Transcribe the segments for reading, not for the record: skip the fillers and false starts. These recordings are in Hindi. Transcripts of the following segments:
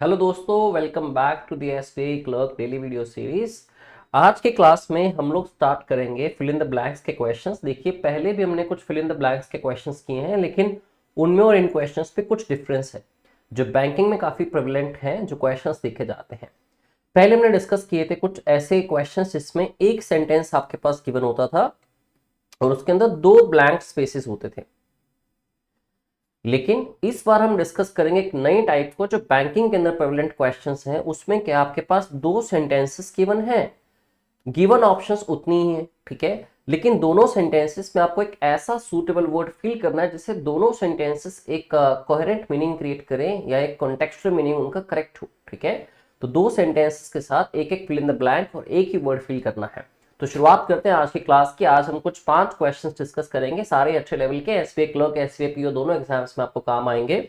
हेलो दोस्तों, welcome back to the SBI clerk daily video series. आज के क्लास में हम लोग स्टार्ट करेंगे फिल इन द ब्लैंक्स के क्वेश्चंस। देखिए, पहले भी हमने कुछ फिल इन द ब्लैंक्स के क्वेश्चंस किए हैं, लेकिन उनमें और इन क्वेश्चंस पे कुछ डिफरेंस है जो बैंकिंग में काफ़ी प्रेवलेंट हैं, जो क्वेश्चंस देखे जाते हैं। पहले हमने डिस्कस किए थे कुछ ऐसे क्वेश्चंस जिसमें एक सेंटेंस आपके पास गिवन होता था और उसके अंदर दो ब्लैंक स्पेसेस होते थे। लेकिन इस बार हम डिस्कस करेंगे एक नई टाइप को जो बैंकिंग के अंदर प्रेवलेंट क्वेश्चंस हैं, उसमें क्या आपके पास दो सेंटेंसेस गिवन है, गिवन ऑप्शंस उतनी ही है, ठीक है, लेकिन दोनों सेंटेंसेस में आपको एक ऐसा सूटेबल वर्ड फिल करना है जिससे दोनों सेंटेंसेस एक कोहेरेंट मीनिंग क्रिएट करें या एक कॉन्टेक्चुअल मीनिंग उनका करेक्ट हो, ठीक है। तो दो सेंटेंसेस के साथ एक एक फिल इन द ब्लैंक और एक ही वर्ड फिल करना है। तो शुरुआत करते हैं आज की क्लास की। आज हम कुछ 5 क्वेश्चंस डिस्कस करेंगे, सारे अच्छे लेवल के, एसबीआई क्लर्क एसबीआई पीओ दोनों एग्जाम्स में आपको काम आएंगे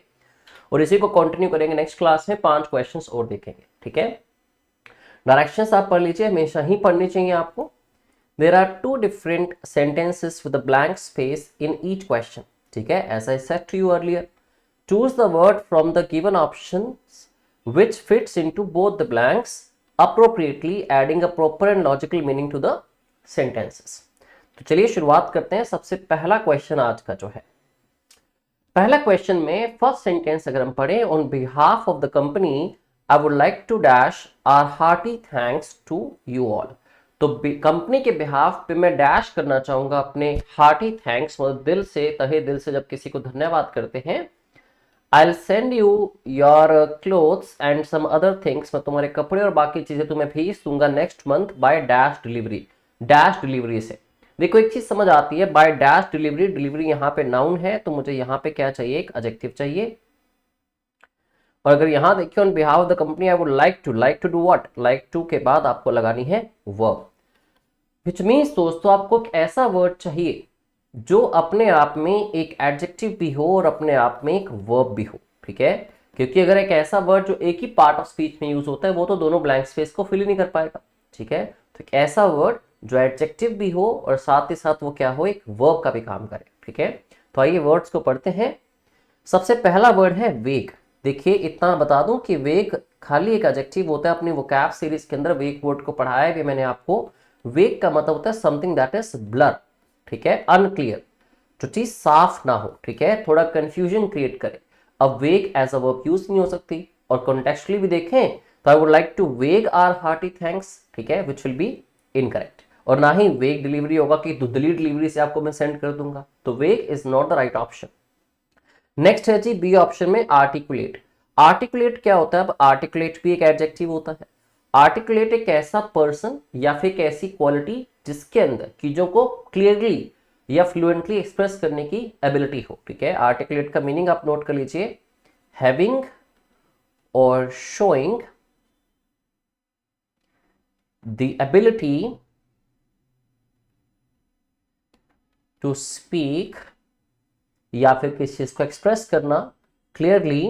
और इसी को कंटिन्यू करेंगे। नेक्स्ट क्लास में 5 क्वेश्चंस और देखेंगे, ठीक है। डायरेक्शंस आप पढ़ लीजिए, हमेशा ही पढ़नी चाहिए आपको। There are 2 different sentences with a blank space in each question, ठीक है, as I said to you earlier. Choose the word from the given options which fits into both the blanks appropriately, adding a proper and logical meaning to the sentences। तो चलिए शुरुआत करते हैं। सबसे पहला क्वेश्चन आज का जो है, पहला क्वेश्चन में फर्स्ट सेंटेंस अगर हम पढ़ें, on behalf of the company I would like to dash our hearty thanks to you all. तो कंपनी के बिहाफ पे मैं डैश करना चाहूंगा अपने हार्टी थैंक्स, मतलब दिल से, तहे दिल से जब किसी को धन्यवाद करते हैं। I'll send you your clothes and some other things, मैं तुम्हारे कपड़े और बाकी चीजें तुम्हें भेज दूंगा next month by dash delivery. Dash delivery से देखो एक चीज समझ आती है, बाय डैश डिलीवरी, डिलीवरी यहाँ पे नाउन है तो मुझे यहाँ पे क्या चाहिए, एक एडजेक्टिव चाहिए। और अगर यहाँ देखिए on behalf of the company I would like to do what, like to के बाद आपको लगानी है वर्ब, विच मीन्स दोस्तों आपको एक ऐसा वर्ड चाहिए जो अपने आप में एक एडजेक्टिव भी हो और अपने आप में एक वर्ब भी हो, ठीक है। क्योंकि अगर एक ऐसा वर्ड जो एक ही पार्ट ऑफ स्पीच में यूज होता है वो तो दोनों ब्लैंक स्पेस को फिल ही नहीं कर पाएगा, ठीक है। तो एक ऐसा वर्ड जो एडजेक्टिव भी हो और साथ ही साथ वो क्या हो, एक वर्ब का भी काम करे, ठीक है। तो आइए वर्ड्स को पढ़ते हैं। सबसे पहला वर्ड है वेग। देखिए इतना बता दूं कि वेग खाली एक एडजेक्टिव होता है। अपनी वोकैब सीरीज के अंदर वेग वर्ड को पढ़ाया भी मैंने आपको। वेग का मतलब होता है समथिंग दैट इज ब्लर, ठीक है, अनक्लियर, जो चीज साफ ना हो, ठीक है, थोड़ा कंफ्यूजन क्रिएट करे। अब वेग एज अ वर्ब यूज नहीं हो सकती। और कॉन्टेक्चुअली भी देखें तो आई वुड लाइक टू वेग आर हार्टी थैंक्स, ठीक है, विच विल बी इनकरेक्ट। और ना ही वेग डिलीवरी होगा कि दुधली डिलीवरी से आपको मैं सेंड कर दूंगा, तो वेग is not the right option. Next है जी बी ऑप्शन में आर्टिकुलेट। आर्टिकुलेट क्या होता है? अब आर्टिकुलेट भी एक एडजेक्टिव होता है। आर्टिकुलेट एक ऐसा पर्सन या फिर एक ऐसी क्वालिटी जिसके अंदर चीजों को क्लियरली या फ्लुएंटली एक्सप्रेस करने की एबिलिटी हो, ठीक है। आर्टिकुलेट का मीनिंग आप नोट कर लीजिए, हैविंग और showing the ability to speak, या फिर किसी चीज को एक्सप्रेस करना क्लियरली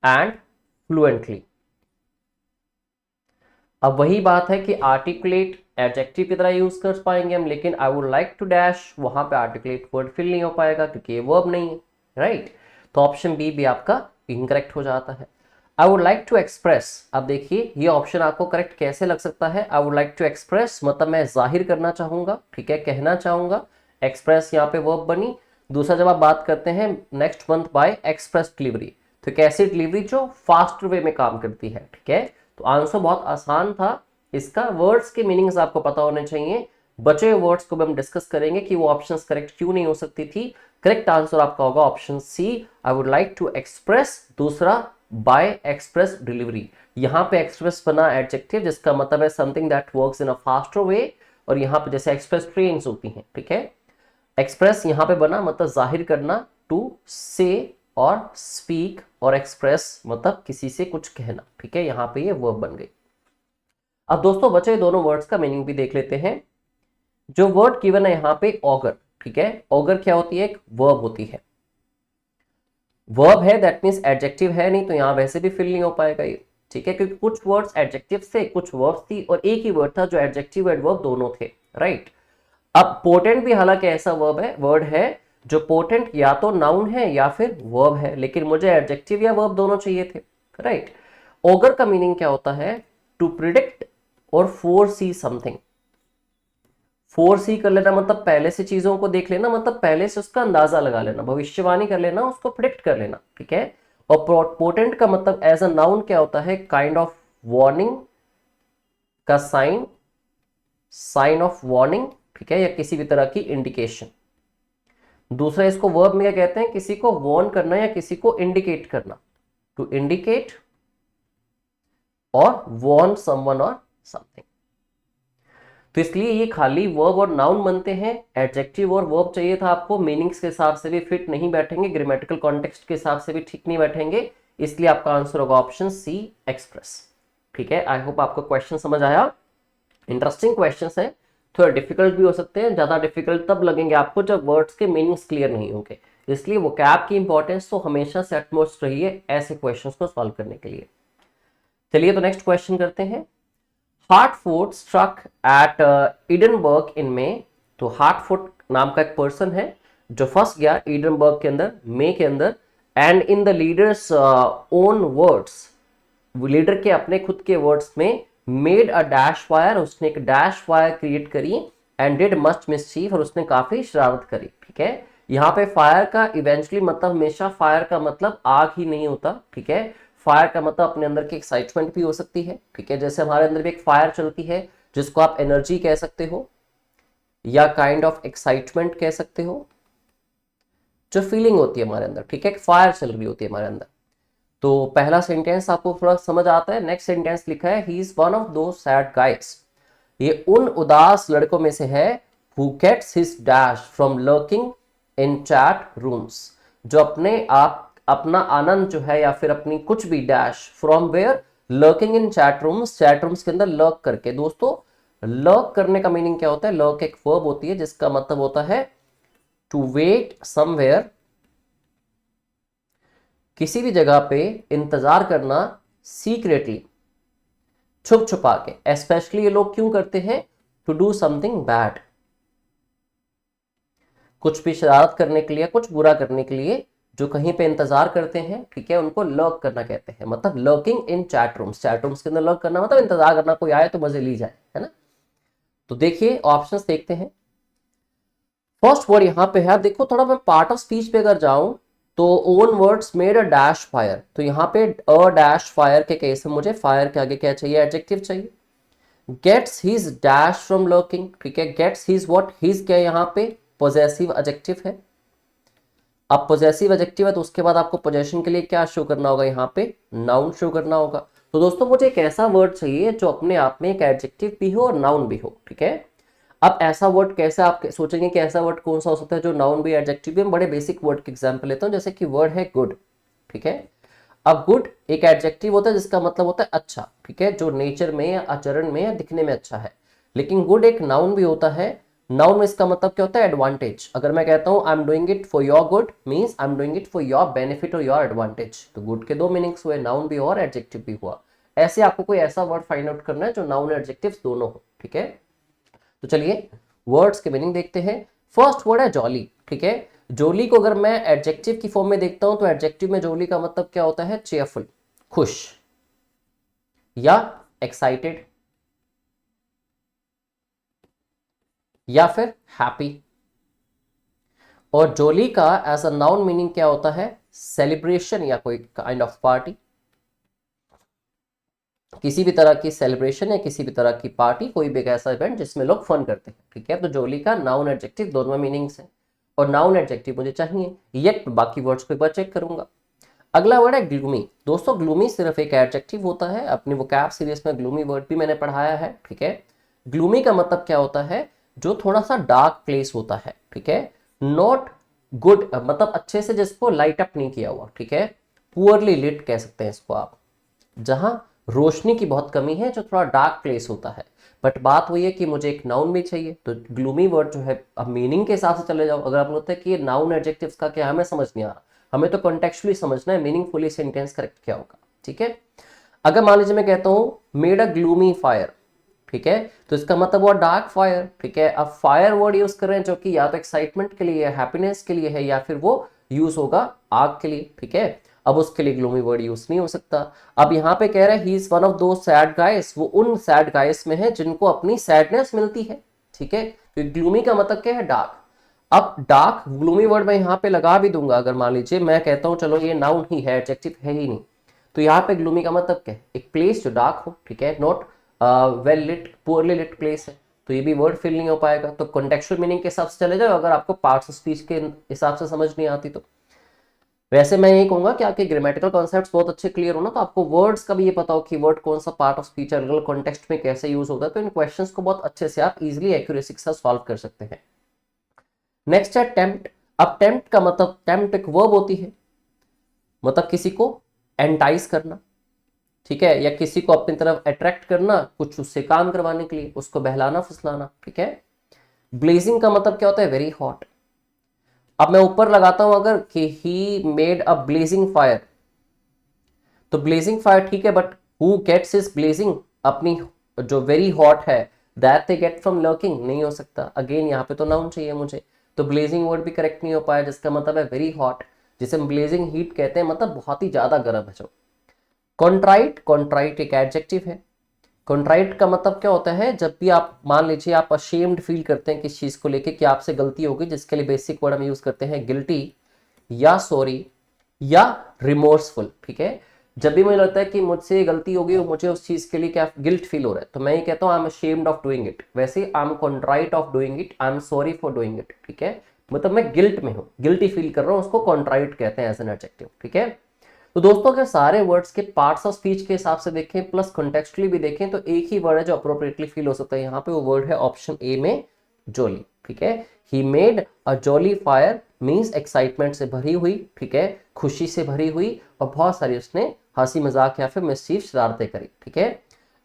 एंड फ्लुएंटली। अब वही बात है कि आर्टिकुलेट एडजेक्टिव की तरह यूज कर पाएंगे हम, लेकिन I would like to dash वहां पे आर्टिकुलेट वर्ड फिल नहीं हो पाएगा क्योंकि ये वर्ब नहीं है, राइट। तो ऑप्शन बी भी आपका इनकरेक्ट हो जाता है। I would like to express, अब देखिए ये ऑप्शन आपको करेक्ट कैसे लग सकता है। I would like to express मतलब मैं जाहिर करना चाहूंगा, ठीक है, कहना चाहूंगा। एक्सप्रेस यहाँ पे वर्ब बनी। दूसरा जब आप बात करते हैं next month by express delivery, तो कैसी डिलीवरी जो फास्टर वे में काम करती है, ठीक है। तो आंसर बहुत आसान था इसका। वर्ड्स के मीनिंग्स आपको पता होने चाहिए। बचे हुए वर्ड्स को भी हम डिस्कस करेंगे कि वो ऑप्शंस करेक्ट क्यों नहीं हो सकती थी। करेक्ट आंसर आपका होगा option C, I would like to express. दूसरा बाय एक्सप्रेस डिलीवरी, यहां पे एक्सप्रेस बना एडजेक्टिव जिसका मतलब है something that works in a faster way, और यहां पे जैसे एक्सप्रेस ट्रेन्स होती हैं, ठीक है। एक्सप्रेस यहां पे बना मतलब जाहिर करना, टू से और स्पीक, और एक्सप्रेस मतलब किसी से कुछ कहना, ठीक है, यहां पे ये वर्ब बन गई। अब दोस्तों बचे दोनों वर्ड्स का मीनिंग भी देख लेते हैं। जो वर्ड गिवन है यहाँ पे ऑगर, ठीक है। ऑगर क्या होती है? एक वर्ब होती है। वर्ब है दैट मींस एडजेक्टिव है नहीं, तो यहां वैसे भी फिल नहीं हो पाएगा ये, ठीक है, क्योंकि कुछ वर्ड्स एडजेक्टिव थे, कुछ वर्ब्स थी, और एक ही वर्ड था जो एडजेक्टिव एंड वर्ब दोनों थे, राइट। अब पोटेंट भी हालांकि ऐसा वर्ड है जो पोटेंट या तो नाउन है या फिर वर्ब है, लेकिन मुझे एडजेक्टिव या वर्ब दोनों चाहिए थे, राइट। ऑगर का मीनिंग क्या होता है? टू प्रिडिक्ट और फोर सी समथिंग। फोर सी कर लेना मतलब पहले से चीजों को देख लेना, मतलब पहले से उसका अंदाजा लगा लेना, भविष्यवाणी कर लेना, उसको प्रिडिक्ट कर लेना, ठीक है। और पोटेंट का मतलब एज अ नाउन क्या होता है? काइंड ऑफ वार्निंग का साइन, साइन ऑफ वार्निंग, ठीक है, या किसी भी तरह की इंडिकेशन। दूसरा इसको वर्ब में क्या कहते हैं? किसी को वार्न करना या किसी को इंडिकेट करना, टू इंडिकेट और वार्न समवन और समथिंग। तो इसलिए ये खाली वर्ब और नाउन बनते हैं, एडजेक्टिव और वर्ब चाहिए था आपको, मीनिंग्स के हिसाब से भी फिट नहीं बैठेंगे, ग्रामेटिकल कॉन्टेक्स्ट के हिसाब से भी ठीक नहीं बैठेंगे, इसलिए आपका आंसर होगा ऑप्शन सी, एक्सप्रेस, ठीक है। आई होप आपको क्वेश्चन समझ आया। इंटरेस्टिंग क्वेश्चंस है, थोड़ा डिफिकल्ट भी हो सकते हैं, ज्यादा डिफिकल्ट तब लगेंगे आपको जब वर्ड्स के मीनिंग्स क्लियर नहीं होंगे, इसलिए वोकैब की इंपॉर्टेंस तो हमेशा से अटमोस्ट रही है ऐसे क्वेश्चंस को सॉल्व करने के लिए। चलिए तो नेक्स्ट क्वेश्चन करते हैं। हार्टफोर्ड स्ट्रक एट एडिनबर्ग इन मई। तो हार्टफोर्ड नाम का एक पर्सन है जो फंस गया एडिनबर्ग के अंदर मई के अंदर, and in the leaders own words, leader के अपने खुद के वर्ड्स में, मेड अ डैश फायर, उसने एक डैश फायर क्रिएट करी, एंड डिड मच मिसचीफ, और उसने काफी शरारत करी, ठीक है। यहाँ पे फायर का इवेंचुअली मतलब हमेशा फायर का मतलब आग ही नहीं होता, ठीक है। फायर का मतलब अपने अंदर की एक्साइटमेंट भी हो सकती है, ठीक है, जैसे हमारे अंदर भी एक फायर चलती है जिसको आप एनर्जी कह सकते हो या काइंड ऑफ एक्साइटमेंट कह सकते हो, जो फीलिंग होती है हमारे अंदर, ठीक है, फायर चल रही होती है हमारे अंदर। तो पहला सेंटेंस आपको थोड़ा समझ आता है। नेक्स्ट सेंटेंस लिखा है, he is one of those sad guys, ये उन उदास लड़कों में से है, who gets his dash from lurking in chat rooms, जो अपने आप अपना आनंद जो है या फिर अपनी कुछ भी dash from where, lurking in chat rooms, chat rooms के अंदर लर्क करके। दोस्तों लर्क करने का मीनिंग क्या होता है? लर्क एक वर्ब होती है जिसका मतलब होता है टू वेट समवेयर, किसी भी जगह पे इंतजार करना, सीक्रेटली, छुप छुपा के। स्पेशली ये लोग क्यों करते हैं? टू डू समथिंग बैड, कुछ भी शरारत करने के लिए, कुछ बुरा करने के लिए जो कहीं पे इंतजार करते हैं, ठीक है, उनको लर्क करना कहते हैं। मतलब lurking in chat rooms, chat rooms के अंदर लर्क करना मतलब इंतजार करना, कोई आए तो मजे ली जाए, है ना। तो देखिए ऑप्शंस देखते हैं। फर्स्ट वर्ड यहां पे है, देखो थोड़ा मैं पार्ट ऑफ स्पीच पे अगर जाऊं तो own words made a dash fire, तो यहाँ पे अ डैश फायर के केस में मुझे फायर के आगे क्या चाहिए? एडजेक्टिव चाहिए। Gets his dash from lurking, ठीक है, गेट्स हिज व्हाट, हिज क्या यहाँ पे? पोजेसिव एडजेक्टिव है। अब पोजेसिव एडजेक्टिव है तो उसके बाद आपको पोजेशन के लिए क्या शो करना होगा? यहाँ पे नाउन शो करना होगा। तो दोस्तों मुझे एक ऐसा वर्ड चाहिए जो अपने आप में एक एडजेक्टिव भी हो और नाउन भी हो, ठीक है। अब ऐसा वर्ड कैसे आप सोचेंगे कि ऐसा वर्ड कौन सा हो सकता है जो नाउन भी एडजेक्टिव भी? बड़े बेसिक वर्ड के एग्जांपल लेता हूं, जैसे कि वर्ड है गुड, ठीक है। अब गुड एक एडजेक्टिव होता है जिसका मतलब होता है अच्छा, ठीक है, जो नेचर में या आचरण में या दिखने में अच्छा है। लेकिन गुड एक नाउन भी होता है। नाउन में इसका मतलब क्या होता है? एडवांटेज। अगर मैं कहता हूं I am doing it for your good, means I am doing it for your benefit और योर एडवांटेज। तो गुड के दो मीनिंग्स हुए, नाउन भी और एडजेक्टिव भी हुआ। ऐसे आपको कोई ऐसा वर्ड फाइंड आउट करना है जो नाउन एडजेक्टिव दोनों हो, ठीक है। तो चलिए वर्ड्स के मीनिंग देखते हैं। फर्स्ट वर्ड है जॉली, ठीक है। जॉली को अगर मैं एडजेक्टिव की फॉर्म में देखता हूं तो एडजेक्टिव में जॉली का मतलब क्या होता है? चेयरफुल, खुश या एक्साइटेड या फिर हैप्पी। और जॉली का एज अ नाउन मीनिंग क्या होता है? सेलिब्रेशन या कोई काइंड ऑफ पार्टी, किसी भी तरह की सेलिब्रेशन या किसी भी तरह की पार्टी, कोई भी ऐसा इवेंट जिसमें लोग फन करते हैं, ठीक है। तो जॉली का नाउन एडजेक्टिव दोनों मीनिंग्स हैं और नाउन एडजेक्टिव मुझे चाहिए, ये बाकी वर्ड्स को एक बार चेक करूंगा। अगला वर्ड है ग्लूमी। दोस्तों ग्लूमी सिर्फ एक एडजेक्टिव होता है, अपनी वोकैब सीरीज में ग्लूमी वर्ड भी मैंने पढ़ाया है, ठीक है। ग्लूमी का मतलब क्या होता है? जो थोड़ा सा डार्क प्लेस होता है, ठीक है। नॉट गुड मतलब अच्छे से जिसको लाइट अप नहीं किया हुआ, ठीक है। पुअरली लिट कह सकते हैं इसको आप, जहां रोशनी की बहुत कमी है, जो थोड़ा डार्क प्लेस होता है। बट बात वही है कि मुझे एक नाउन भी चाहिए, तो ग्लूमी वर्ड जो है, अब मीनिंग के हिसाब से चले जाओ। अगर आप बोलते हैं कि ये नाउन एडजेक्टिव्स का क्या, हमें समझ नहीं आ रहा, हमें तो कॉन्टेक्चुअली समझना है, मीनिंगफुली सेंटेंस करेक्ट क्या होगा, ठीक है। अगर मान लीजिए मैं कहता हूं मेड अ ग्लूमी फायर, ठीक है, तो इसका मतलब हुआ डार्क फायर, ठीक है। अब फायर वर्ड यूज कर रहे हैं जो कि या तो एक्साइटमेंट के लिए, हैप्पीनेस के लिए है, या फिर वो यूज होगा आग के लिए, ठीक है। अब उसके लिए ग्लूमी वर्ड यूज नहीं हो सकता। अब यहाँ पे कह रहा है he is one of those sad guys, वो उन सैड गाइस में है जिनको अपनी सैडनेस मिलती है, ठीक है। तो ग्लूमी का मतलब क्या है, डार्क। अब डार्क ग्लूमी वर्ड मैं यहाँ पे लगा भी दूंगा, अगर मान लीजिए मैं कहता हूँ चलो ये नाउन ही है, एडजेक्टिव है ही नहीं, तो यहाँ पे ग्लूमी का मतलब क्या है, एक प्लेस जो डार्क हो, ठीक है, not well lit, poorly lit place है, तो ये भी वर्ड फिल नहीं हो पाएगा। तो कॉन्टेक्चुअल मीनिंग के हिसाब से चले जाओ, अगर आपको पार्ट्स ऑफ स्पीच के हिसाब से समझ नहीं आती तो। वैसे मैं यही कहूंगा कि आपके ग्रामेटिकल कॉन्सेप्ट्स बहुत अच्छे क्लियर हो ना, तो आपको वर्ड्स का भी ये पता हो कि वर्ड कौन सा पार्ट ऑफ स्पीच अलग अलग कॉन्टेक्स्ट में कैसे यूज होता है, तो इन क्वेश्चंस को बहुत अच्छे से आप इजीली एक्यूरेसी के साथ सॉल्व कर सकते हैं। नेक्स्ट है टेम्प्ट। अब टेम्प्ट का मतलब, टेम्प्ट एक वर्ब होती है, मतलब किसी को एंटाइज करना, ठीक है, या किसी को अपनी तरफ अट्रैक्ट करना, कुछ उससे काम करवाने के लिए, उसको बहलाना फुसलाना, ठीक है। ब्लेजिंग का मतलब क्या होता है, वेरी हॉट। अब मैं ऊपर लगाता हूं अगर कि he made a blazing fire, तो ब्लेजिंग फायर ठीक है, but who gets his blazing, अपनी जो वेरी हॉट है, that they get from lurking, नहीं हो सकता। अगेन यहाँ पे तो नाउन चाहिए मुझे, तो ब्लेजिंग वर्ड भी करेक्ट नहीं हो पाया, जिसका मतलब है वेरी हॉट, जिसे हम ब्लेजिंग हीट कहते हैं, मतलब बहुत ही ज्यादा गर्म है जो। कॉन्ट्राइट, कॉन्ट्राइट एक एडजेक्टिव है। कॉन्ट्राइट का मतलब क्या होता है, जब भी आप मान लीजिए आप अशेम्ड फील करते हैं किस चीज को लेके कि आपसे गलती हो गई, जिसके लिए बेसिक वर्ड हम यूज करते हैं गिल्टी या सॉरी या रिमोर्सफुल, ठीक है। जब भी मुझे लगता है कि मुझसे गलती हो गई और मुझे उस चीज के लिए क्या गिल्ट फील हो रहा है, तो मैं ये कहता हूँ I am ashamed of doing it. वैसे I am contrite of doing it, I am sorry for doing it, ठीक है, मतलब मैं गिल्ट में हूँ, गिल्टी फील कर रहा हूँ, उसको कॉन्ट्राइट कहते हैं एज एन एडजेक्टिव, ठीक है। तो दोस्तों अगर सारे वर्ड्स के पार्ट्स ऑफ स्पीच के हिसाब से देखें प्लस कॉन्टेक्चुअली भी देखें, तो एक ही वर्ड है जो अप्रोप्रिएटली फील हो सकता है यहाँ पे, वो वर्ड है ऑप्शन ए में जॉली, ठीक है। ही मेड अ जॉली फायर मीन्स एक्साइटमेंट से भरी हुई, ठीक है, खुशी से भरी हुई, और बहुत सारी उसने हंसी मजाक या फिर मिसचीफ शरारतें करी, ठीक है।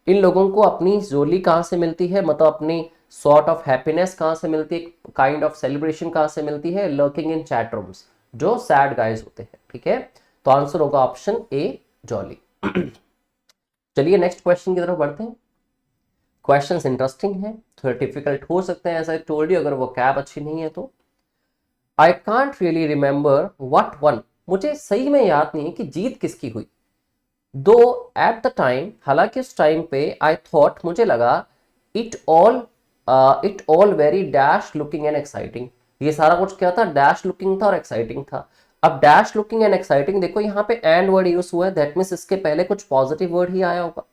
इन लोगों को अपनी जोली कहाँ से मिलती है, मतलब अपनी सॉर्ट ऑफ हैप्पीनेस कहाँ से मिलती है, काइंड ऑफ सेलिब्रेशन कहाँ से मिलती है, लर्किंग इन चैट रूम्स, जो सैड गाइज होते हैं, ठीक है। तो आंसर होगा ऑप्शन ए जॉली। चलिए नेक्स्ट क्वेश्चन की तरफ बढ़ते हैं। क्वेश्चंस इंटरेस्टिंग है, थोड़े डिफिकल्ट हो सकते हैं, ऐसा टोल्ड यू, अगर वो कैब अच्छी नहीं है तो। I can't really remember what one, मुझे सही में याद नहीं है कि जीत किसकी हुई। दो एट द टाइम, हालांकि उस टाइम पे आई थॉट, मुझे लगा, it all very dash looking and exciting, ये सारा कुछ क्या था, डैश लुकिंग था और एक्साइटिंग था। अब डैश लुकिंग एंड एक्साइटिंग देखो यहाँ पे एंड वर्ड यूज हुआ है, दैट मींस इसके पहले कुछ पॉजिटिव वर्ड ही आया होगा,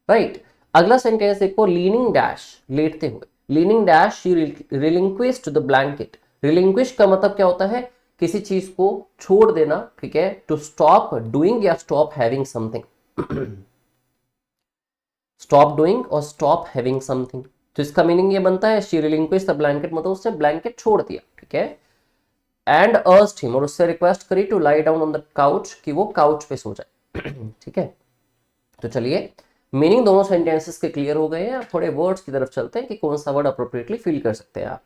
राइट। अगला सेंटेंस देखो, लीनिंग डैश, लेटते हुए, leaning dash she relinquished the blanket. Relinquish का मतलब क्या होता है, किसी चीज को छोड़ देना, ठीक है, टू स्टॉप डूइंग या stop having something, stop doing और स्टॉप हैविंग समथिंग। तो इसका मीनिंग ये बनता है शी रिलिंक्विश्ड द ब्लैंकेट, मतलब उसने ब्लैंकेट छोड़ दिया, ठीक है। एंड अर्ज्ड हिम, और उससे रिक्वेस्ट करी, to lie down on the couch, कि वो काउच पे सो जाए, ठीक है। तो चलिए मीनिंग दोनों सेंटेंसेस के क्लियर हो गए हैं, अब थोड़े वर्ड्स की तरफ चलते हैं कि कौन सा वर्ड अप्रोप्रिएटली फील कर सकते हैं आप।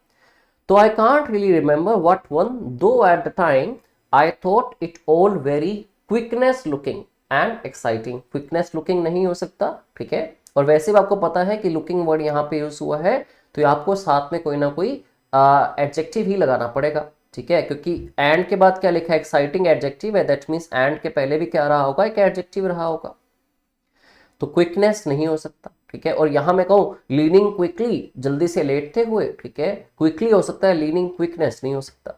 तो I can't really remember what one, though at the time I thought it all very quickness looking and exciting. Quickness looking नहीं हो सकता, ठीक है, और वैसे भी आपको पता है कि लुकिंग वर्ड यहाँ पे यूज हुआ है, तो आपको साथ में कोई ना कोई एडजेक्टिव ही लगाना पड़ेगा, ठीक है, क्योंकि एंड के बाद क्या लिखा है, एक्साइटिंग एडजेक्टिव है, दैट मींस एंड के पहले भी क्या रहा होगा, एक एडजेक्टिव रहा होगा, तो क्विकनेस नहीं हो सकता, ठीक है। और यहां मैं कहूं लीनिंग क्विकली, जल्दी से लेटते हुए, ठीक है, क्विकली हो सकता है, लीनिंग क्विकनेस नहीं हो सकता।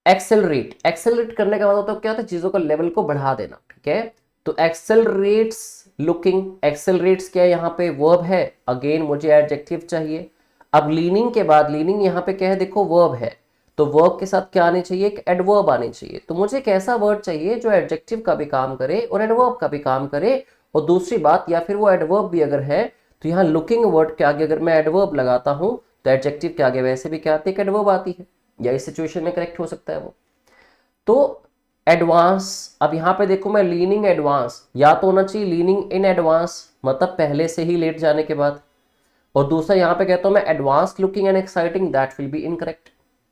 एक्सेलरेट, एक्सेलरेट करने का मतलब तो क्या होता है, चीजों का लेवल को बढ़ा देना, ठीक है। तो एक्सेलरेट्स लुकिंग, एक्सेलरेट्स क्या है, यहाँ पे वर्ब है, अगेन मुझे एडजेक्टिव चाहिए। अब लीनिंग के बाद, लीनिंग यहाँ पे क्या है, देखो वर्ब है, तो वर्ब के साथ क्या आने चाहिए, एक एडवर्ब आने चाहिए। तो मुझे एक ऐसा वर्ड चाहिए जो एडजेक्टिव का भी काम करे और एडवर्ब का भी काम करे। और दूसरी बात, या फिर वो एडवर्ब भी अगर है, तो यहाँ लुकिंग वर्ड के आगे अगर मैं एडवर्ब लगाता हूं, तो एडजेक्टिव के आगे वैसे भी क्या आती है, एडवर्ब आती है, या इस सिचुएशन में करेक्ट हो सकता है वो। तो एडवांस, अब यहां पे देखो मैं लीनिंग एडवांस, या तो होना चाहिए लीनिंग इन एडवांस, मतलब पहले से ही लेट जाने के बाद, और दूसरा यहां पे कहता हूं मैं advance looking and exciting, that will be incorrect.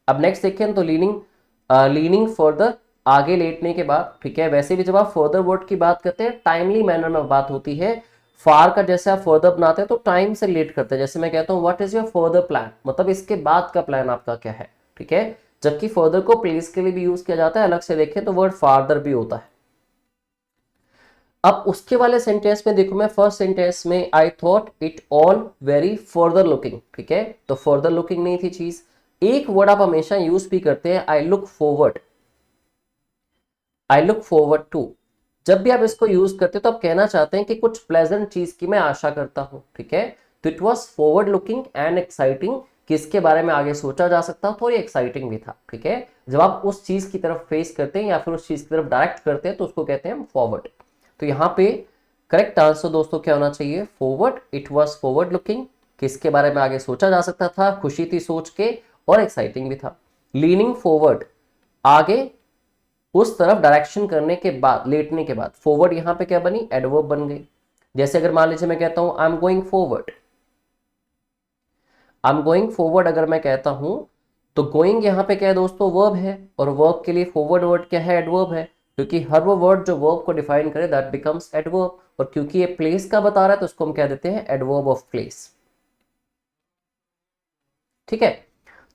अब नेक्स्ट देखिए, तो लीनिंग फर्दर, आगे लेटने के बाद, ठीक है। वैसे भी जब आप फर्दर वर्ड की बात करते हैं, टाइमली मैनर में बात होती है, फार का जैसे आप फर्दर बनाते हैं तो टाइम से रिलेट करते हैं, जैसे मैं कहता हूँ what is your further plan, मतलब इसके बाद का प्लान आपका क्या है, ठीक है। जबकि फर्दर को प्लेस के लिए भी यूज किया जाता है, अलग से देखें तो वर्ड फार्दर भी होता है। अब उसके वाले सेंटेंस में देखो, मैं फर्स्ट सेंटेंस में आई thought it all very further looking, ठीक है, तो फर्दर लुकिंग नहीं थी चीज। एक वर्ड आप हमेशा यूज भी करते हैं, I look forward, I look forward to. जब भी आप इसको यूज करते हो तो आप कहना चाहते हैं कि कुछ प्लेजेंट चीज की मैं आशा करता हूं, ठीक है। तो it was forward looking and exciting, किसके बारे में आगे सोचा जा सकता था, थोड़ी एक्साइटिंग भी था, ठीक है। जब आप उस चीज की तरफ फेस करते हैं या फिर उस चीज की तरफ डायरेक्ट करते हैं तो उसको कहते हैं फॉरवर्ड। तो यहाँ पे करेक्ट आंसर दोस्तों क्या होना चाहिए, forward. It was forward looking, किसके बारे में आगे सोचा जा सकता था, खुशी थी सोच के, और एक्साइटिंग भी था। लीनिंग फॉरवर्ड, आगे उस तरफ डायरेक्शन करने के बाद, लेटने के बाद। फॉरवर्ड यहां पे क्या बनी, एडवर्ब बन गई। जैसे अगर मान लीजिए मैं कहता हूं I am going forward, I am going forward अगर मैं कहता हूं तो गोइंग यहां पे क्या है दोस्तों, वर्ब है, और वर्ब के लिए फॉरवर्ड वर्ड क्या है, एडवर्ब है, क्योंकि हर वो वर्ड जो वर्ब को डिफाइन करे दैट बिकम्स एडवर्ब, और क्योंकि ये प्लेस का बता रहा है तो उसको हम कह देते हैं एडवर्ब ऑफ प्लेस, ठीक है।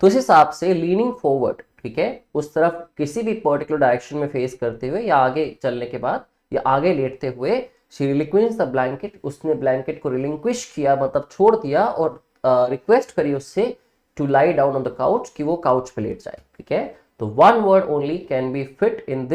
तो इस हिसाब से लीनिंग फॉरवर्ड, ठीक है, उस तरफ किसी भी पर्टिकुलर डायरेक्शन में फेस करते हुए या आगे चलने के बाद या आगे लेटते हुए, शी रिलिक्विश द ब्लैंकेट, उसने ब्लैंकेट को रिलिंक्विश किया, मतलब छोड़ दिया, और रिक्वेस्ट करी उससे to lie down on the couch, कि वो काउच पे लेट जाए, ठीक है। तो one word only can be fit in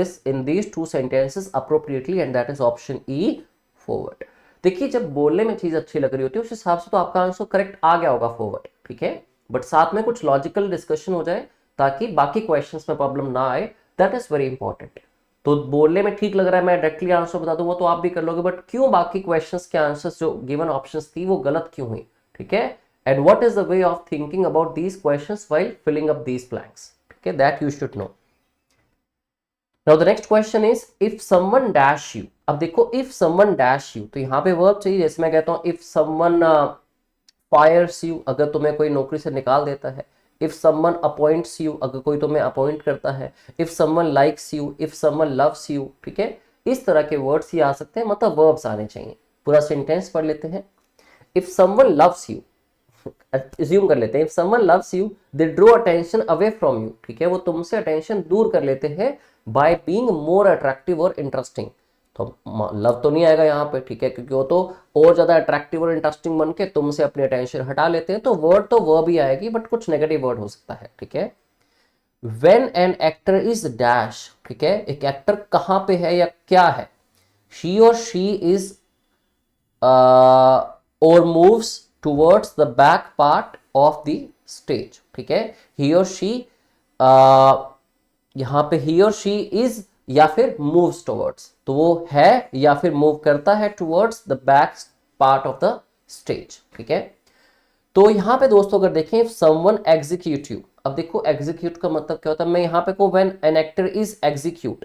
these two sentences appropriately and that is option E, forward. देखिए जब बोलने में चीज अच्छी लग रही होती है उस हिसाब से तो आपका आंसर करेक्ट आ गया होगा, फॉरवर्ड, ठीक है। बट साथ में कुछ लॉजिकल डिस्कशन हो जाए ताकि बाकी क्वेश्चंस में प्रॉब्लम ना आए, दैट इज वेरी इंपॉर्टेंट। तो बोलने में ठीक लग रहा है, मैं डायरेक्टली आंसर बता दूंगा तो आप भी कर लोगे, बट क्यों बाकी क्वेश्चंस के आंसर्स जो गिवन ऑप्शंस थी वो गलत क्यों हुई, ठीक है। And what is the way of thinking about these questions while filling up these blanks, ठीक है, that you should know. Now the next question is if someone dash you. अब देखो इफ समवन डैश यू, तो यहाँ पे वर्ब चाहिए, जैसे मैं कहता हूँ इफ समवन फायर्स यू, अगर तुम्हें कोई नौकरी से निकाल देता है। इफ समवन अपॉइंट्स यू, अगर कोई तुम्हें अपॉइंट करता है। If someone likes you, if someone loves you, ठीक है। इस तरह के वर्ड्स ही आ सकते हैं, मतलब वर्ब्स आने चाहिए। पूरा सेंटेंस पढ़ लेते हैं। If someone loves you, assume कर लेते हैं, if someone loves you they draw attention away from you, ठीक है, वो तुमसे अटेंशन दूर कर लेते हैं बाय बीइंग मोर अट्रैक्टिव और इंटरेस्टिंग। तो लव तो नहीं आएगा यहाँ पे, ठीक है, क्योंकि वो तो और ज्यादा अट्रैक्टिव और इंटरेस्टिंग बन के तुमसे अपनी अटेंशन हटा लेते हैं, तो वर्ड तो वर्ब ही आएगी, बट कुछ नेगेटिव वर्ड हो सकता है, ठीक है। When an actor is dash, ठीक है, एक एक्टर कहां पे है या क्या है, शी और शी इज और moves towards the back part of the stage, ठीक है। ही और शी, यहां पे ही और शी इज या फिर मूव्स टुवर्ड्स, तो वो है या फिर मूव करता है towards the back part of the stage, ठीक है। तो यहां पे दोस्तों अगर देखें इफ समवन एग्जीक्यूट यू, अब देखो एग्जीक्यूट का मतलब क्या होता है, मैं यहां पे को when an actor is execute,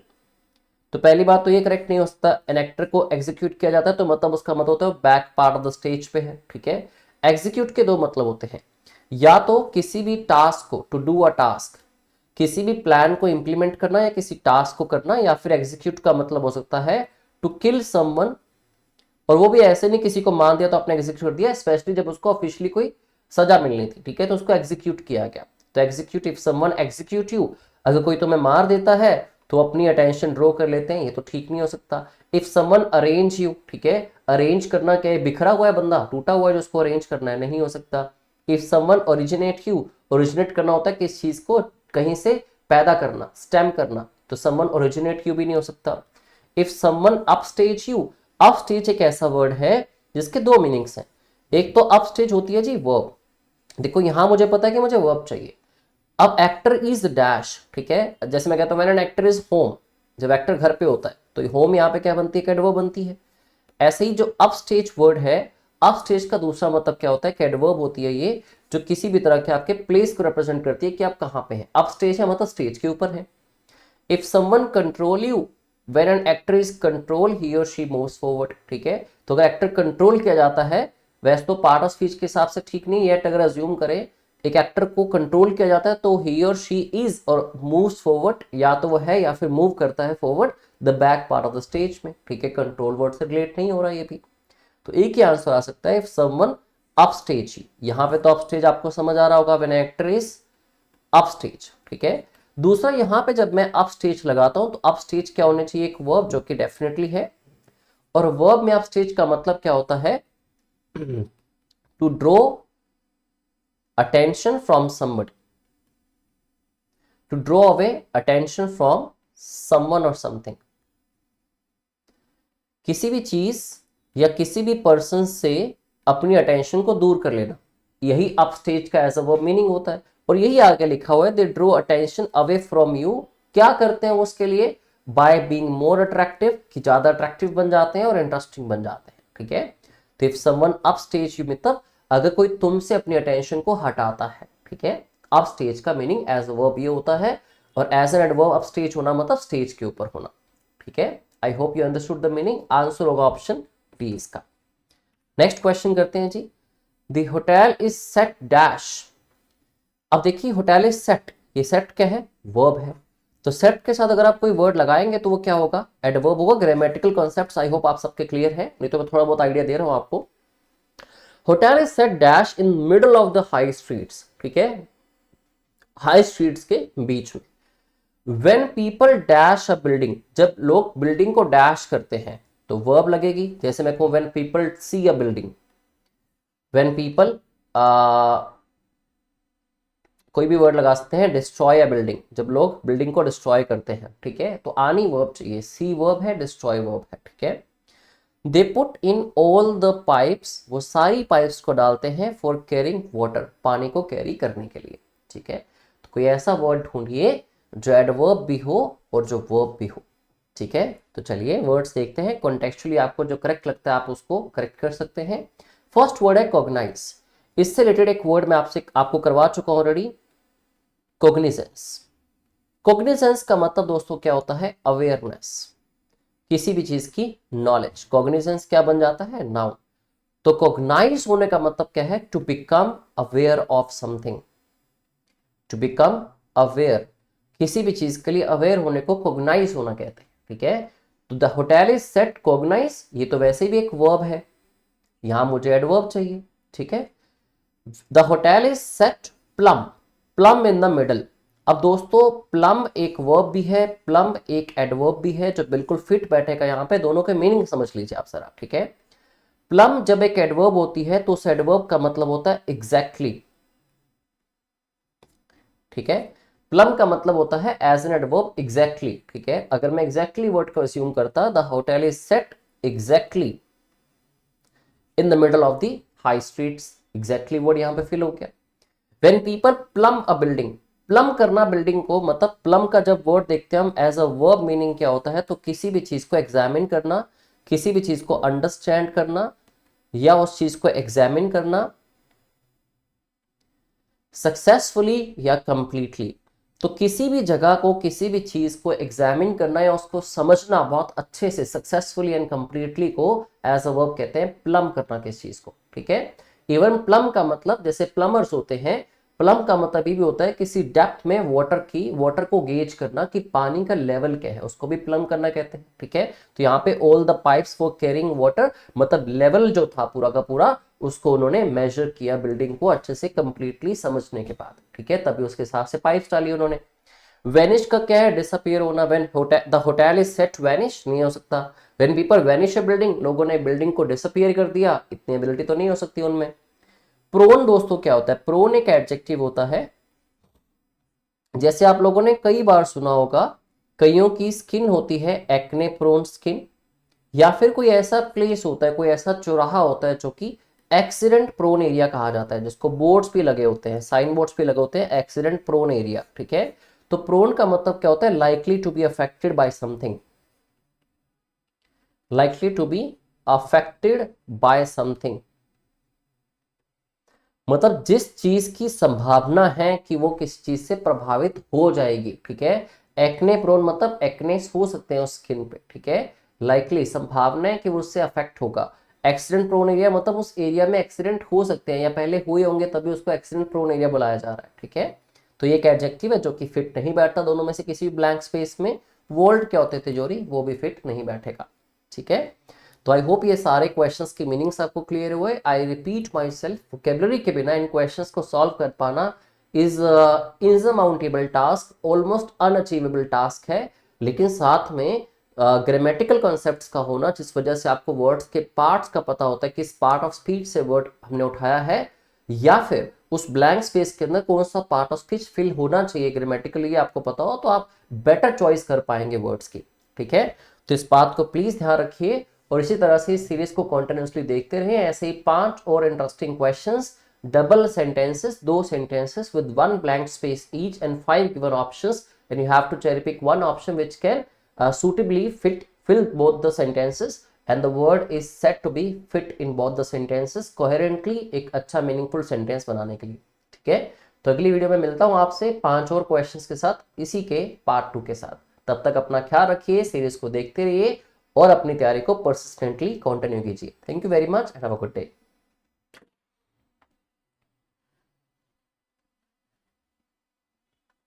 तो पहली बात तो ये करेक्ट नहीं हो सकता, एन एक्टर को एग्जीक्यूट किया जाता है तो मतलब उसका मतलब होता है back part of the stage पे है, ठीक है। एग्जीक्यूट के दो मतलब होते हैं, या तो किसी भी टास्क को, टू डू अ टास्क, किसी भी प्लान को इंप्लीमेंट करना या किसी टास्क को करना, या फिर एग्जीक्यूट का मतलब हो सकता है टू किल समवन, और वो भी ऐसे नहीं किसी को मान दिया तो आपने एग्जीक्यूट कर दिया, स्पेशली जब उसको ऑफिशियली कोई सजा मिलनी थी, ठीक है, तो उसको एग्जीक्यूट किया गया। तो execute, if someone execute you, अगर कोई तुम्हें मार देता है तो अपनी अटेंशन ड्रॉ कर लेते हैं, ये तो ठीक नहीं हो सकता। इफ समवन अरेंज यू, ठीक है, अरेंज करना क्या है, बिखरा हुआ है बंदा, टूटा हुआ है जो उसको अरेंज करना है, नहीं हो सकता। If someone originate you, originate करना होता है किस चीज को, कहीं से पैदा करना, स्टेम करना, तो समवन ओरिजिनेट यू भी नहीं हो सकता। If someone upstage you, upstage एक ऐसा वर्ड है जिसके दो मीनिंग्स हैं, एक तो अपस्टेज होती है जी वर्ब, देखो यहां मुझे पता है कि मुझे वर्ब चाहिए। अब एक्टर इज डैश, ठीक है, जैसे मैं कहता हूं मैंने एक्टर इज होम, जब एक्टर घर पे होता है तो होम यहाँ पे क्या बनती है, कैडवर्ब बनती है। ऐसे ही जो अपस्टेज वर्ड है, अपस्टेज का दूसरा मतलब क्या होता है, कैडवर्ब होती है ये, जो किसी भी तरह के आपके प्लेस को रिप्रेजेंट करती है कि आप कहां पे हैं। अपस्टेज है मतलब स्टेज के ऊपर है। If someone control you, when an actor is control he और शी मूव्स फॉरवर्ड, ठीक है, तो अगर एक्टर कंट्रोल किया जाता है, वैसे तो पार्ट ऑफ स्पीच के हिसाब से ठीक नहीं है, अगर अज्यूम करें एक एक्टर को कंट्रोल किया जाता है तो ही और शी इज और मूव्स फॉरवर्ड, या तो वो है या फिर मूव करता है forward the back part of the stage में, ठीक है, कंट्रोल वर्ड से रिलेट नहीं हो रहा ये भी। तो एक ही आंसर आ सकता है इफ समवन अपस्टेज यू। यहां पे तो अपस्टेज आपको समझ आ रहा होगा, व्हेन एक्टर इज अपस्टेज, ठीक है। दूसरा यहां पे जब मैं अपस्टेज लगाता हूं तो अपस्टेज क्या होना चाहिए, एक वर्ब जो कि डेफिनेटली है, और वर्ब में अपस्टेज का मतलब क्या होता है, to draw attention from somebody, to draw away attention from someone और समथिंग। किसी भी चीज या किसी भी पर्सन से अपनी अटेंशन को दूर कर लेना, यही अपस्टेज का एज अ वर्ब मीनिंग होता है। और यही आगे लिखा हुआ है, they draw attention away from you. क्या करते हैं वो उसके लिए, बाय बीइंग मोर अट्रैक्टिव, कि ज्यादा अट्रैक्टिव बन जाते हैं और इंटरेस्टिंग बन जाते हैं, ठीक है। तो इफ समवन अपस्टेज यू मतलब अगर कोई तुमसे अपनी अटेंशन को हटाता है, ठीक है। अपस्टेज का मीनिंग एज अ वर्ब ये होता है, और एज एन एडवर्ब अपस्टेज होना मतलब स्टेज के ऊपर होना, ठीक है। I hope you understood the meaning. Answer होगा ऑप्शन बी इसका। नेक्स्ट क्वेश्चन करते हैं जी, the hotel is set dash. अब देखिए होटल इज सेट, ये सेट क्या है, वर्ब है। तो सेट के साथ अगर आप कोई वर्ड लगाएंगे तो वो क्या होगा, एडवर्ब होगा। ग्रामेटिकल कॉन्सेप्ट्स आई होप आप सबके क्लियर है, नहीं तो मैं थोड़ा बहुत आइडिया दे रहा हूं आपको। Hotel is set dash in middle of the high streets, ठीक है, हाई स्ट्रीट्स के बीच में। When people dash a building, जब लोग बिल्डिंग को डैश करते हैं तो वर्ब लगेगी। जैसे मैं कहूं when people see a building, when people कोई भी वर्ड लगा सकते हैं, डिस्ट्रॉय अ बिल्डिंग, जब लोग बिल्डिंग को डिस्ट्रॉय करते हैं, ठीक है। तो आनी वर्ब चाहिए, सी वर्ब है, डिस्ट्रॉय वर्ब है, ठीक है। They put in all the pipes, वो सारी पाइप्स को डालते हैं, फॉर कैरिंग वाटर, पानी को कैरी करने के लिए, ठीक है। तो कोई ऐसा वर्ड ढूंढिए जो एडवर्ब भी हो और जो वर्ब भी हो, ठीक है। तो चलिए वर्ड्स देखते हैं, कॉन्टेक्चुअली आपको जो करेक्ट लगता है आप उसको करेक्ट कर सकते हैं। फर्स्ट वर्ड है कॉग्नाइज। इससे रिलेटेड एक वर्ड मैं आपको करवा चुका हूं ऑलरेडी, कॉग्निजेंस। कॉग्निजेंस का मतलब दोस्तों क्या होता है, अवेयरनेस, किसी भी चीज की नॉलेज। कॉग्निजेंस क्या बन जाता है, नाउन। तो कॉग्नाइज होने का मतलब क्या है, to become aware of something, to become aware, किसी भी चीज के लिए अवेयर होने को कॉग्नाइज होना कहते हैं, ठीक है। तो the hotel is set cognise, ये तो वैसे भी एक वर्ब है, यहां मुझे एडवर्ब चाहिए, ठीक है। The hotel is set plum, plum in the middle. अब दोस्तों प्लम एक वर्ब भी है, प्लम एक एडवर्ब भी है, जो बिल्कुल फिट बैठेगा यहां पे। दोनों के मीनिंग समझ लीजिए आप जरा, ठीक है। प्लम जब एक एडवर्ब होती है तो उस एडवर्ब का मतलब होता है एग्जैक्टली, ठीक है। प्लम का मतलब होता है एज एन एडवर्ब एग्जैक्टली, ठीक है। अगर मैं एग्जैक्टली वर्ड को अस्यूम करता, the hotel is set exactly in the middle of the high streets, exactly word यहां पे फिल हो गया। When people plum a building, plum करना बिल्डिंग को, मतलब प्लम का जब वर्ड देखते हैं हम एज अ वर्ब मीनिंग क्या होता है, तो किसी भी चीज को एग्जामिन करना, किसी भी चीज को अंडरस्टैंड करना या उस चीज को एग्जामिन करना सक्सेसफुली या कंप्लीटली। तो किसी भी जगह को, किसी भी चीज को एग्जामिन करना या उसको समझना बहुत अच्छे से, सक्सेसफुली एंड कंप्लीटली को एज अ वर्ब कहते हैं, प्लम करना किस चीज को, ठीक है। इवन प्लम का मतलब, जैसे प्लमर्स होते हैं, प्लम का मतलब ये भी होता है किसी डेप्थ में वाटर को गेज करना कि पानी का लेवल क्या है, उसको भी प्लम करना कहते हैं, ठीक है। तो यहाँ पे all the pipes for carrying water, मतलब लेवल जो था पूरा का पूरा, उसको उन्होंने मेजर किया बिल्डिंग को अच्छे से कंप्लीटली समझने के बाद, ठीक है। तभी उसके हिसाब से पाइप्स डाली उन्होंने। वेनिश का क्या है, डिसअपियर होना। When the hotel is set vanish, नहीं हो सकता। When people vanish a building, लोगों ने बिल्डिंग को डिसअपियर कर दिया, इतनी एबिलिटी तो नहीं हो सकती उनमें। प्रोन दोस्तों क्या होता है, प्रोन एक एडजेक्टिव होता है। जैसे आप लोगों ने कई बार सुना होगा, कईयों की स्किन होती है एक्ने प्रोन स्किन, या फिर कोई ऐसा प्लेस होता है, कोई ऐसा चौराहा होता है जो कि एक्सीडेंट प्रोन एरिया कहा जाता है, जिसको बोर्ड्स भी लगे होते हैं, साइन बोर्ड्स भी लगे होते हैं, एक्सीडेंट प्रोन एरिया, ठीक है। तो प्रोन का मतलब क्या होता है, likely to be affected by something, likely to be affected by something, मतलब जिस चीज की संभावना है कि वो किस चीज से प्रभावित हो जाएगी, ठीक है। एक्ने प्रोन मतलब एक्नेस हो सकते हैं उस स्किन पे, ठीक है। लाइकली संभावना है कि वो उससे अफेक्ट होगा। एक्सीडेंट प्रोन एरिया मतलब उस एरिया में एक्सीडेंट हो सकते हैं या पहले हुए होंगे, तभी उसको एक्सीडेंट प्रोन एरिया बुलाया जा रहा है, ठीक है। तो ये एक एडजेक्टिव है जो कि फिट नहीं बैठता दोनों में से किसी भी ब्लैंक स्पेस में। वोल्ड क्या होते हैं, तिजोरी, वो भी फिट नहीं बैठेगा, ठीक है। तो आई होप ये सारे क्वेश्चंस की मीनिंग्स आपको क्लियर हुए। I repeat myself, vocabulary के बिना इन क्वेश्चंस को सॉल्व कर पाना is insurmountable task, almost unachievable task है। लेकिन साथ में ग्रामेटिकल कॉन्सेप्ट्स का होना, जिस वजह से आपको वर्ड्स के पार्ट्स का पता होता है, किस पार्ट ऑफ स्पीच से वर्ड हमने उठाया है, या फिर उस ब्लैंक स्पेस के अंदर कौन सा पार्ट ऑफ स्पीच फिल होना चाहिए ग्रामेटिकली, आपको पता हो तो आप बेटर चॉइस कर पाएंगे वर्ड्स की। ठीक है, तो इस बात को प्लीज ध्यान रखिए और इसी तरह से इस सीरीज को कॉन्टिन्यूसली देखते रहिए। ऐसे ही 5 और interesting questions, double sentences, 2 sentences with 1 blank space each and 5 given options, and you have to cherry pick one option which can suitably fill both the sentences, and the word is said to be fit in both the sentences coherently, एक अच्छा मीनिंगफुल सेंटेंस बनाने के लिए। ठीक है, तो अगली वीडियो में मिलता हूं आपसे 5 और क्वेश्चंस के साथ, इसी के पार्ट 2 के साथ। तब तक अपना ख्याल रखिए, सीरीज को देखते रहिए और अपनी तैयारी को परसिस्टेंटली कंटिन्यू कीजिए। Thank you very much and have a good day.